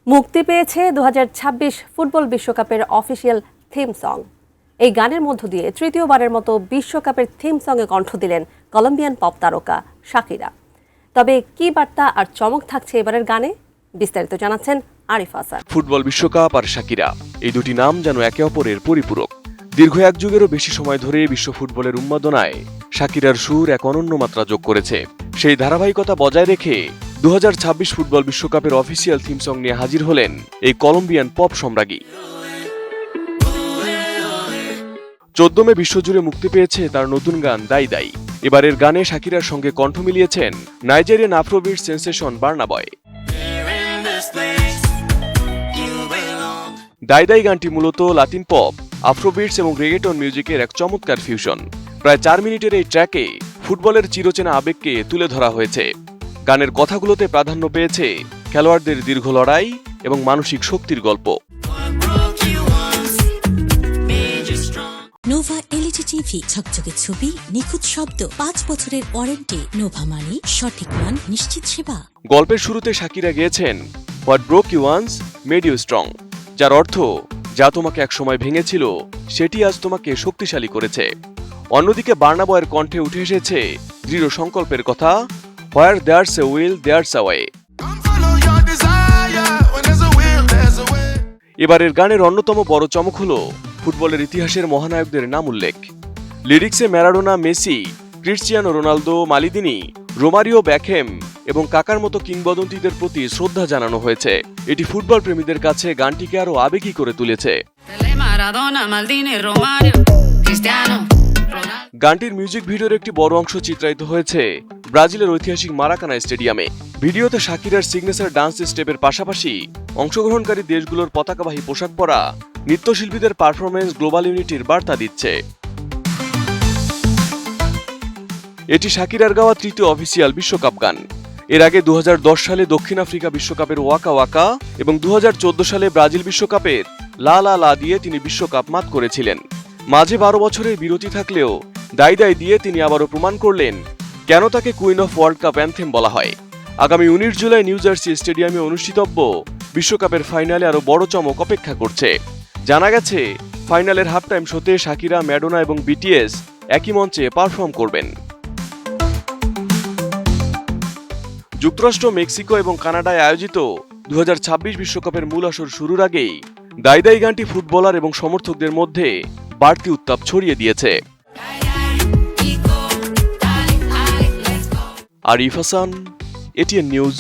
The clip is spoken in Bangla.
মুক্তি পেয়েছে 2026 ফুটবল বিশ্বকাপের অফিসিয়াল থিম সং। এই গানের মধ্য দিয়ে তৃতীয়বারের মতো বিশ্বকাপের থিম সঙ্গে কণ্ঠ দিলেন কলম্বিয়ান পপ তারকা শাকিরা। তবে কি বার্তা আর চমক থাকছে এবারের গানে, বিস্তারিত জানাচ্ছেন আরিফ হাসান। ফুটবল বিশ্বকাপ আর শাকিরা, এই দুটি নাম যেন একে অপরের পরিপূরক। দীর্ঘ এক যুগেরও বেশি সময় ধরে বিশ্ব ফুটবলের উন্মাদনায় শাকিরার সুর এক অনন্য মাত্রা যোগ করেছে। সেই ধারাবাহিকতা বজায় রেখে 2026 ফুটবল বিশ্বকাপের অফিসিয়াল থিম সং নিয়ে হাজির হলেন এই কলম্বিয়ান পপ সম্রাজ্ঞী। 14 মে বিশ্বজুড়ে মুক্তি পেয়েছে তার নতুন গান দাই দাই। এবারের গানে শাকিরার সঙ্গে কণ্ঠ মিলিয়েছেন নাইজেরিয়ান আফ্রোবিট সেন্সেশন বার্না বয়। দাই দাই গানটি মূলত লাতিন পপ, আফ্রোবিটস এবং রেগেটন মিউজিকের এক চমৎকার ফিউশন। প্রায় 4 মিনিটের এই ট্র্যাকে ফুটবলের চিরচেনা আবেগকে তুলে ধরা হয়েছে। গানের কথাগুলোতে প্রাধান্য পেয়েছে খেলোয়াড়দের দীর্ঘ লড়াই এবং মানসিক শক্তির গল্প। নোভা এলইডি টিভি, ঝকঝকে ছবি, নিখুঁত শব্দ, 5 বছরের ওয়ারেন্টি। নোভা মানি সঠিক মান, নিশ্চিত সেবা। গল্পের শুরুতে শাকিরা গেয়েছেন what broke you once made you strong, যার অর্থ যা তোমাকে একসময় ভেঙেছিল সেটি আজ তোমাকে শক্তিশালী করেছে। অন্যদিকে বার্না বয়ের কণ্ঠে উঠে এসেছে দৃঢ় সংকল্পের কথা, where there's a will there's a way. এবারের গানের অন্যতম বড় চমক হল ফুটবলের ইতিহাসের মহানায়কদের নাম উল্লেখ। লিরিক্সে Maradona, Messi, Cristiano Ronaldo, Maldini, Romario, Beckham এবং কাকার মতো কিংবদন্তিদের প্রতি শ্রদ্ধা জানানো হয়েছে। এটি ফুটবল প্রেমীদের কাছে গানটিকে আরো আবেগী করে তুলেছে। গানটির মিউজিক ভিডিওর একটি বড় অংশ চিত্রায়িত হয়েছে ব্রাজিলের ঐতিহাসিক মারাকানা স্টেডিয়ামে। ভিডিওতে শাকিরার সিগনেচার ডান্স স্টেপের পাশাপাশি অংশগ্রহণকারী দেশগুলোর পতাকাবাহী পোশাক পরা নৃত্যশিল্পীদের পারফরমেন্স গ্লোবাল ইউনিটির বার্তা দিচ্ছে। এটি শাকিরার গাওয়া তৃতীয় অফিসিয়াল বিশ্বকাপ গান। এর আগে 2010 সালে দক্ষিণ আফ্রিকা বিশ্বকাপের ওয়াকা ওয়াকা এবং 2014 সালে ব্রাজিল বিশ্বকাপের লা লা লা দিয়ে তিনি বিশ্বকাপ মাত করেছিলেন। মাঝে 12 বছরের বিরতি থাকলেও দাই দাই দিয়ে তিনি আবারও প্রমাণ করলেন কেন তাকে queen of world cup anthem বলা হয়। আগামী 19 জুলাই নিউ জার্সি স্টেডিয়ামে অনুষ্ঠিতব্য বিশ্বকাপের ফাইনালে আরো বড় চমক অপেক্ষা করছে। জানা গেছে ফাইনালের হাফ টাইম শোতে শাকিরা, ম্যাডোনা এবং বিটিএস একই মঞ্চে পারফর্ম করবেন। যুক্তরাষ্ট্র, মেক্সিকো এবং কানাডায় আয়োজিত 2026 বিশ্বকাপের মূল আসর শুরুর আগেই দাই দাই গানটি ফুটবলার এবং সমর্থকদের মধ্যে বাড়তি উত্তাপ ছড়িয়ে দিয়েছে। Arif Hasan, ATN news.